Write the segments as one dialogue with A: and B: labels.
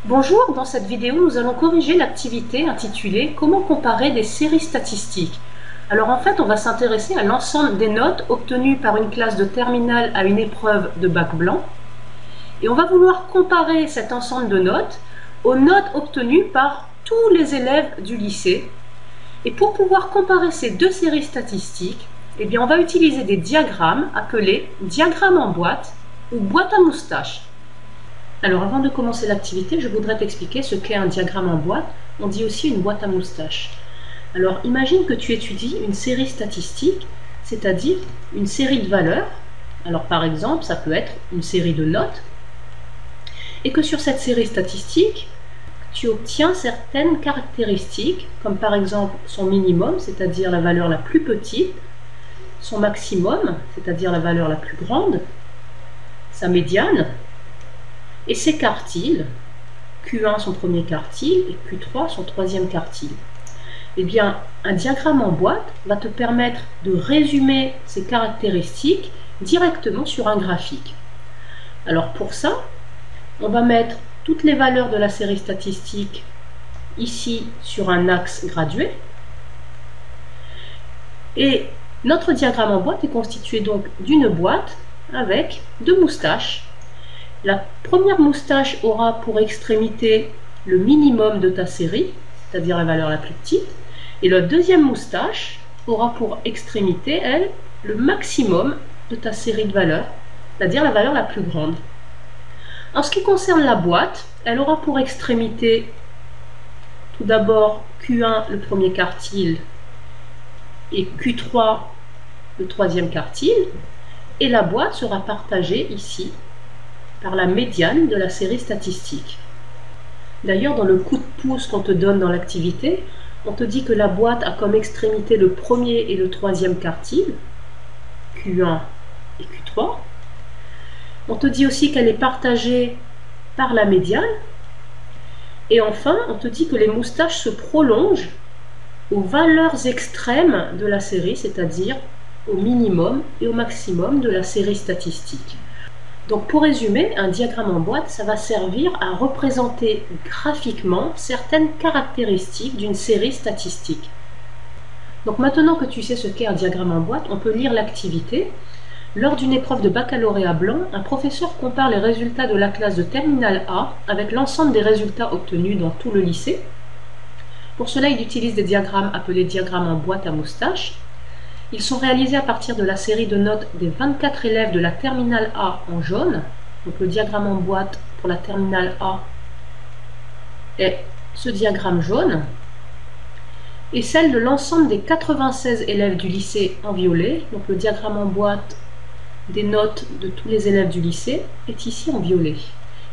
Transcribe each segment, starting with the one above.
A: Bonjour, dans cette vidéo, nous allons corriger l'activité intitulée « Comment comparer des séries statistiques ». Alors en fait, on va s'intéresser à l'ensemble des notes obtenues par une classe de terminale à une épreuve de bac blanc. Et on va vouloir comparer cet ensemble de notes aux notes obtenues par tous les élèves du lycée. Et pour pouvoir comparer ces deux séries statistiques, eh bien, on va utiliser des diagrammes appelés diagrammes en boîte ou boîte à moustaches. Alors avant de commencer l'activité, je voudrais t'expliquer ce qu'est un diagramme en boîte. On dit aussi une boîte à moustaches. Alors imagine que tu étudies une série statistique, c'est-à-dire une série de valeurs. Alors par exemple, ça peut être une série de notes. Et que sur cette série statistique, tu obtiens certaines caractéristiques, comme par exemple son minimum, c'est-à-dire la valeur la plus petite, son maximum, c'est-à-dire la valeur la plus grande, sa médiane, et ses quartiles, Q1 son premier quartile et Q3 son troisième quartile. Eh bien, un diagramme en boîte va te permettre de résumer ces caractéristiques directement sur un graphique. Alors pour ça, on va mettre toutes les valeurs de la série statistique ici sur un axe gradué. Et notre diagramme en boîte est constitué donc d'une boîte avec deux moustaches. La première moustache aura pour extrémité le minimum de ta série, c'est-à-dire la valeur la plus petite, et la deuxième moustache aura pour extrémité, elle, le maximum de ta série de valeurs, c'est-à-dire la valeur la plus grande. En ce qui concerne la boîte, elle aura pour extrémité tout d'abord Q1 le premier quartile et Q3 le troisième quartile, et la boîte sera partagée ici par la médiane de la série statistique. D'ailleurs, dans le coup de pouce qu'on te donne dans l'activité, on te dit que la boîte a comme extrémité le premier et le troisième quartile, Q1 et Q3. On te dit aussi qu'elle est partagée par la médiane. Et enfin, on te dit que les moustaches se prolongent aux valeurs extrêmes de la série, c'est-à-dire au minimum et au maximum de la série statistique. Donc pour résumer, un diagramme en boîte, ça va servir à représenter graphiquement certaines caractéristiques d'une série statistique. Donc maintenant que tu sais ce qu'est un diagramme en boîte, on peut lire l'activité. Lors d'une épreuve de baccalauréat blanc, un professeur compare les résultats de la classe de terminale A avec l'ensemble des résultats obtenus dans tout le lycée. Pour cela, il utilise des diagrammes appelés diagrammes en boîte à moustaches. Ils sont réalisés à partir de la série de notes des 24 élèves de la terminale A en jaune. Donc le diagramme en boîte pour la terminale A est ce diagramme jaune. Et celle de l'ensemble des 96 élèves du lycée en violet. Donc le diagramme en boîte des notes de tous les élèves du lycée est ici en violet.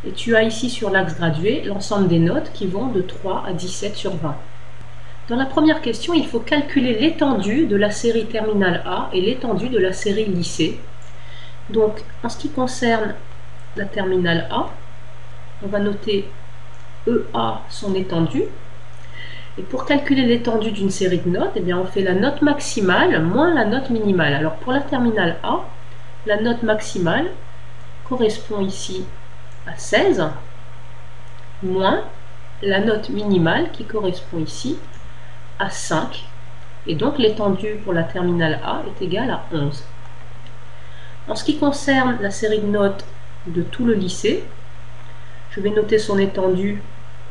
A: Et tu as ici sur l'axe gradué l'ensemble des notes qui vont de 3 à 17 sur 20. Dans la première question, il faut calculer l'étendue de la série terminale A et l'étendue de la série lycée. Donc, en ce qui concerne la terminale A, on va noter EA son étendue. Et pour calculer l'étendue d'une série de notes, eh bien, on fait la note maximale moins la note minimale. Alors pour la terminale A, la note maximale correspond ici à 16, moins la note minimale qui correspond ici à 5, et donc l'étendue pour la terminale A est égale à 11. En ce qui concerne la série de notes de tout le lycée, je vais noter son étendue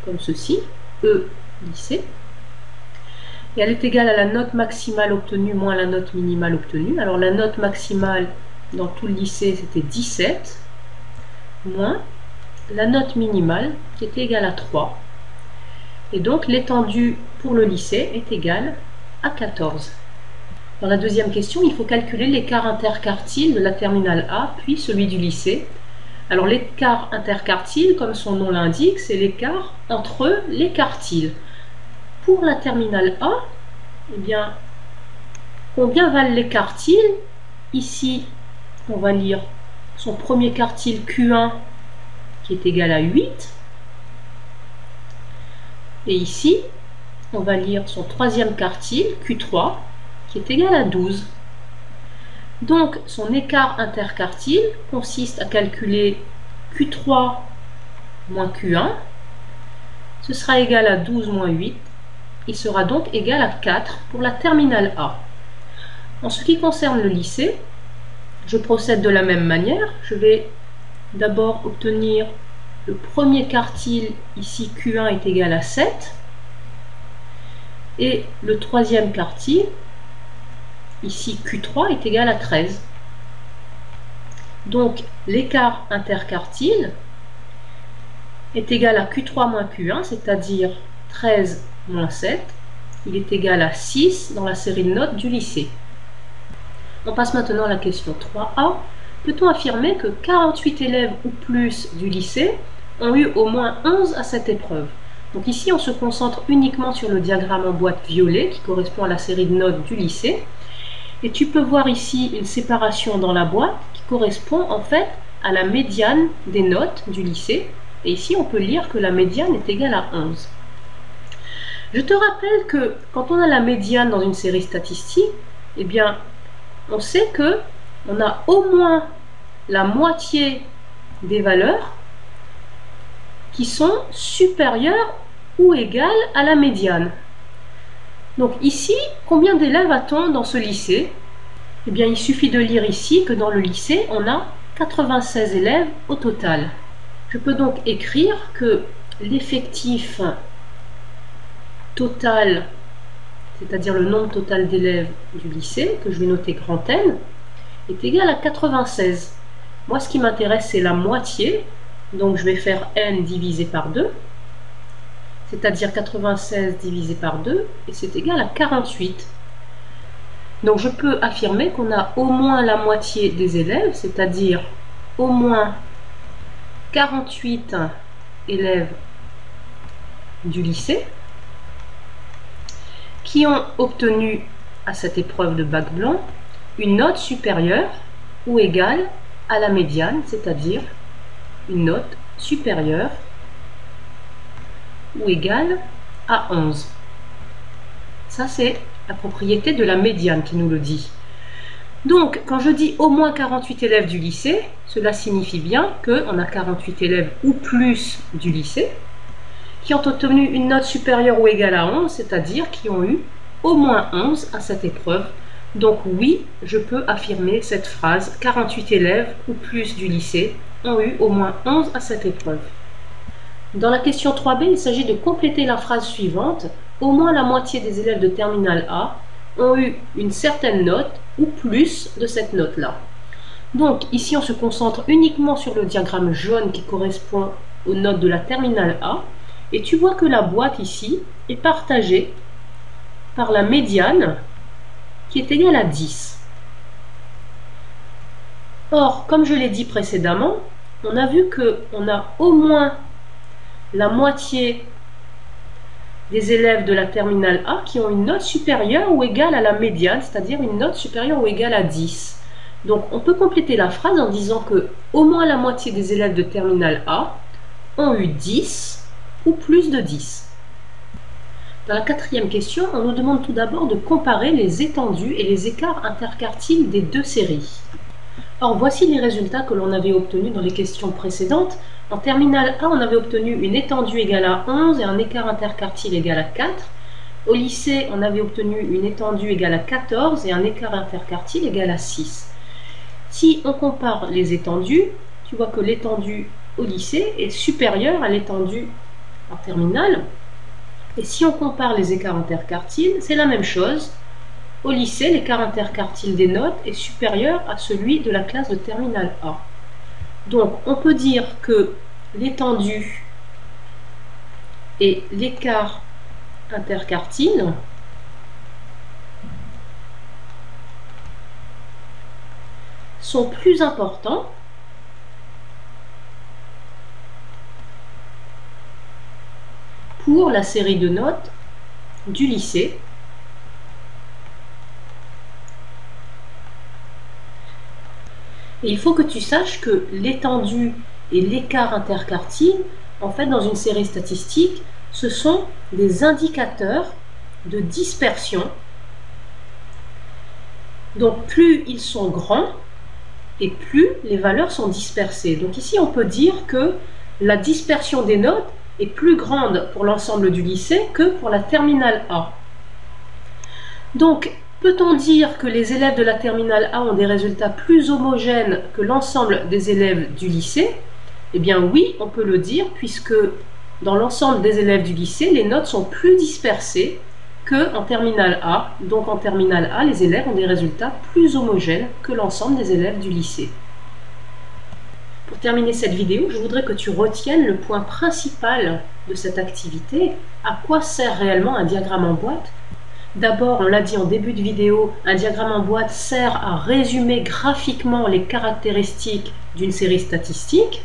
A: comme ceci, E lycée, et elle est égale à la note maximale obtenue moins la note minimale obtenue. Alors la note maximale dans tout le lycée c'était 17, moins la note minimale qui est égale à 3. Et donc l'étendue pour le lycée est égale à 14. Dans la deuxième question, il faut calculer l'écart interquartile de la terminale A, puis celui du lycée. Alors l'écart interquartile, comme son nom l'indique, c'est l'écart entre les quartiles. Pour la terminale A, eh bien, combien valent les quartiles? Ici, on va lire son premier quartile Q1 qui est égal à 8. Et ici, on va lire son troisième quartile, Q3, qui est égal à 12. Donc, son écart interquartile consiste à calculer Q3 moins Q1 ce sera égal à 12 moins 8. Il sera donc égal à 4 pour la terminale A. En ce qui concerne le lycée, je procède de la même manière. Je vais d'abord obtenir le premier quartile, ici Q1 est égal à 7. Et le troisième quartile, ici Q3 est égal à 13. Donc l'écart interquartile est égal à Q3 moins Q1, c'est-à-dire 13 moins 7. Il est égal à 6 dans la série de notes du lycée. On passe maintenant à la question 3A. Peut-on affirmer que 48 élèves ou plus du lycée ont eu au moins 11 à cette épreuve? Donc ici, on se concentre uniquement sur le diagramme en boîte violet qui correspond à la série de notes du lycée. Et tu peux voir ici une séparation dans la boîte qui correspond en fait à la médiane des notes du lycée. Et ici, on peut lire que la médiane est égale à 11. Je te rappelle que quand on a la médiane dans une série statistique, eh bien, on sait que on a au moins la moitié des valeurs qui sont supérieures ou égales à la médiane. Donc ici, combien d'élèves a-t-on dans ce lycée? Eh bien, il suffit de lire ici que dans le lycée, on a 96 élèves au total. Je peux donc écrire que l'effectif total, c'est-à-dire le nombre total d'élèves du lycée, que je vais noter grand N, est égal à 96. Moi, ce qui m'intéresse, c'est la moitié. Donc, je vais faire N divisé par 2, c'est-à-dire 96 divisé par 2, et c'est égal à 48. Donc, je peux affirmer qu'on a au moins la moitié des élèves, c'est-à-dire au moins 48 élèves du lycée qui ont obtenu à cette épreuve de bac blanc une note supérieure ou égale à la médiane, c'est-à-dire une note supérieure ou égale à 11. Ça, c'est la propriété de la médiane qui nous le dit. Donc, quand je dis au moins 48 élèves du lycée, cela signifie bien qu'on a 48 élèves ou plus du lycée qui ont obtenu une note supérieure ou égale à 11, c'est-à-dire qui ont eu au moins 11 à cette épreuve. Donc oui, je peux affirmer cette phrase, 48 élèves ou plus du lycée ont eu au moins 11 à cette épreuve. Dans la question 3B, il s'agit de compléter la phrase suivante. Au moins la moitié des élèves de terminale A ont eu une certaine note ou plus de cette note-là. Donc ici, on se concentre uniquement sur le diagramme jaune qui correspond aux notes de la terminale A. Et tu vois que la boîte ici est partagée par la médiane qui est égale à 10. Or, comme je l'ai dit précédemment, on a vu qu'on a au moins la moitié des élèves de la terminale A qui ont une note supérieure ou égale à la médiane, c'est-à-dire une note supérieure ou égale à 10. Donc, on peut compléter la phrase en disant que au moins la moitié des élèves de terminale A ont eu 10 ou plus de 10. Dans la quatrième question, on nous demande tout d'abord de comparer les étendues et les écarts interquartiles des deux séries. Or, voici les résultats que l'on avait obtenus dans les questions précédentes. En terminale A, on avait obtenu une étendue égale à 11 et un écart interquartile égal à 4. Au lycée, on avait obtenu une étendue égale à 14 et un écart interquartile égal à 6. Si on compare les étendues, tu vois que l'étendue au lycée est supérieure à l'étendue en terminale. Et si on compare les écarts interquartiles, c'est la même chose. Au lycée, l'écart interquartile des notes est supérieur à celui de la classe de terminale A. Donc, on peut dire que l'étendue et l'écart interquartile sont plus importants pour la série de notes du lycée et il faut que tu saches que l'étendue et l'écart interquartile, en fait, dans une série statistique, ce sont des indicateurs de dispersion. Donc, plus ils sont grands et plus les valeurs sont dispersées. Donc ici, on peut dire que la dispersion des notes est plus grande pour l'ensemble du lycée que pour la terminale A. Donc, peut-on dire que les élèves de la terminale A ont des résultats plus homogènes que l'ensemble des élèves du lycée? Eh bien oui, on peut le dire, puisque dans l'ensemble des élèves du lycée, les notes sont plus dispersées qu'en terminale A. Donc en terminale A, les élèves ont des résultats plus homogènes que l'ensemble des élèves du lycée. Pour terminer cette vidéo, je voudrais que tu retiennes le point principal de cette activité. À quoi sert réellement un diagramme en boîte? D'abord, on l'a dit en début de vidéo, un diagramme en boîte sert à résumer graphiquement les caractéristiques d'une série statistique.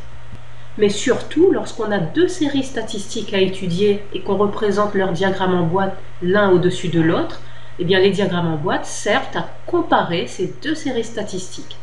A: Mais surtout, lorsqu'on a deux séries statistiques à étudier et qu'on représente leur diagramme en boîte l'un au-dessus de l'autre, eh bien les diagrammes en boîte servent à comparer ces deux séries statistiques.